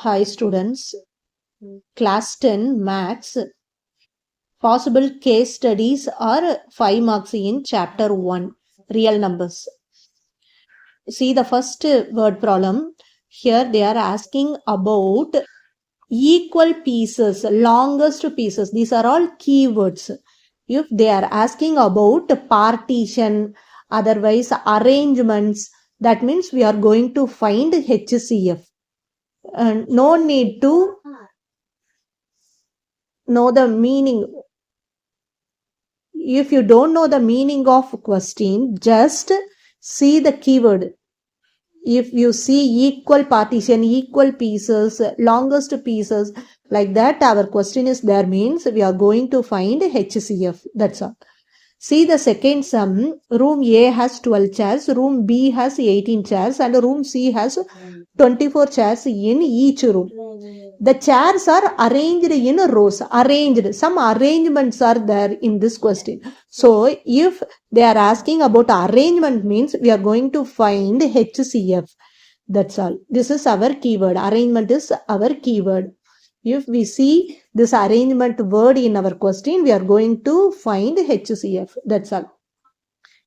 Hi students, class 10 maths, possible case studies are 5 marks in chapter 1, real numbers. See the first word problem. Here they are asking about equal pieces, longest pieces. These are all keywords. If they are asking about partition, otherwise arrangements, that means we are going to find HCF. No need to know the meaning. If you don't know the meaning of question, just see the keyword. If you see equal partition, equal pieces, longest pieces, like that, our question is there means we are going to find HCF. That's all. See the second sum. Room A has 12 chairs, room B has 18 chairs, and room C has 24 chairs in each room. The chairs are arranged in rows. Arranged. Some arrangements are there in this question. So, if they are asking about arrangement means we are going to find HCF. That's all. This is our keyword. Arrangement is our keyword. If we see this arrangement word in our question, we are going to find HCF. That's all.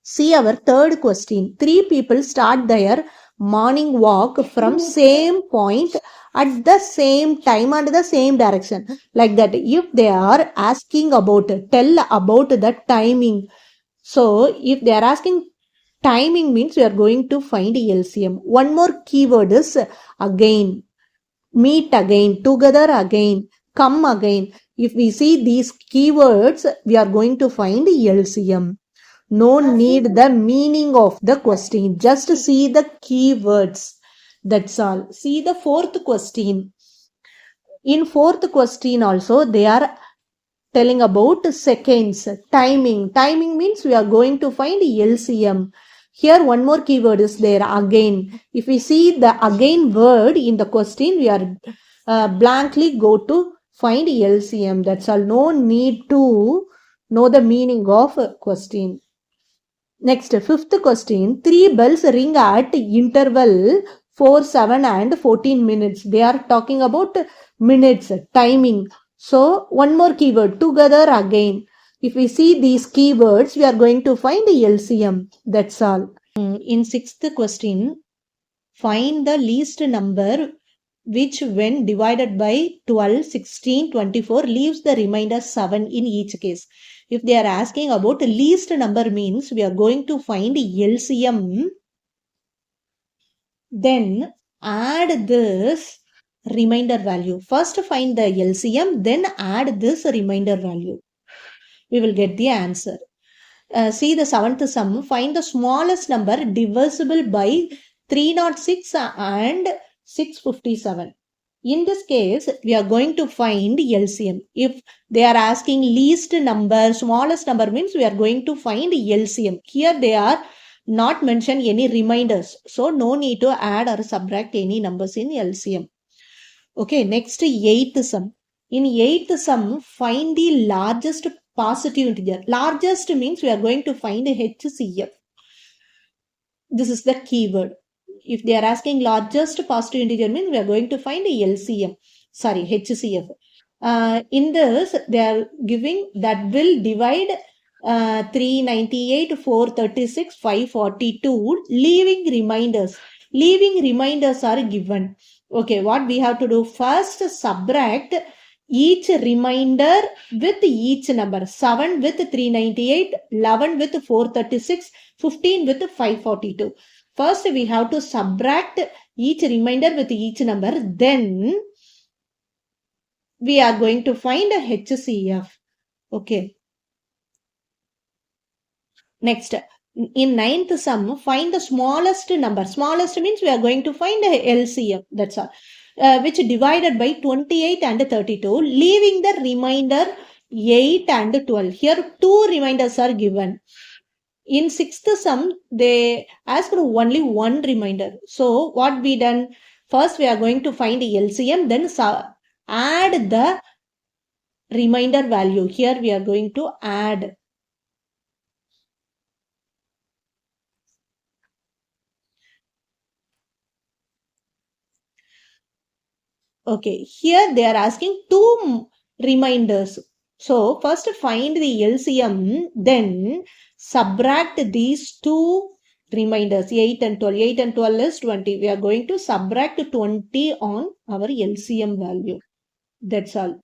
See our third question. 3 people start their morning walk from same point at the same time and the same direction. Like that. If they are asking about, tell about the timing. So, if they are asking timing means we are going to find LCM. One more keyword is again. Meet again, together again, come again. If we see these keywords, we are going to find LCM. No need the meaning of the question. Just see the keywords. That's all. See the fourth question. In fourth question also, they are telling about seconds, timing. Timing means we are going to find LCM. Here one more keyword is there, again. If we see the again word in the question, we are blankly go to find LCM. That's all. No need to know the meaning of question. Next, fifth question. 3 bells ring at interval 4, 7 and 14 minutes. They are talking about minutes, timing. So, one more keyword, together again. If we see these keywords, we are going to find the LCM. That's all. In sixth question, find the least number which when divided by 12, 16, 24 leaves the remainder 7 in each case. If they are asking about least number means we are going to find LCM. Then add this remainder value. First find the LCM, then add this remainder value. We will get the answer. See the seventh sum. Find the smallest number divisible by 306 and 657. In this case, we are going to find LCM. If they are asking least number, smallest number means we are going to find LCM. Here they are not mention any reminders. So no need to add or subtract any numbers in LCM. Okay, next eighth sum. In eighth sum, find the largest positive integer. Largest means we are going to find a HCF. This is the keyword. If they are asking largest positive integer means we are going to find a LCM. Sorry, HCF. In this, they are giving that will divide 398, 436, 542, leaving reminders. Leaving reminders are given. Okay, what we have to do? First, subtract each remainder with each number. 7 with 398, 11 with 436, 15 with 542. First, we have to subtract each remainder with each number. Then, we are going to find a HCF. Okay. Next, in ninth sum, find the smallest number. Smallest means we are going to find a LCM. That's all. Which divided by 28 and 32, leaving the remainder 8 and 12. Here, 2 reminders are given. In sixth sum, they asked only 1 reminder. So, what we done? First, we are going to find the LCM, then add the remainder value. Here, we are going to add. Okay, here they are asking two reminders. So first find the LCM, then subtract these two reminders, 8 and 12. 8 and 12 is 20. We are going to subtract 20 on our LCM value. That's all.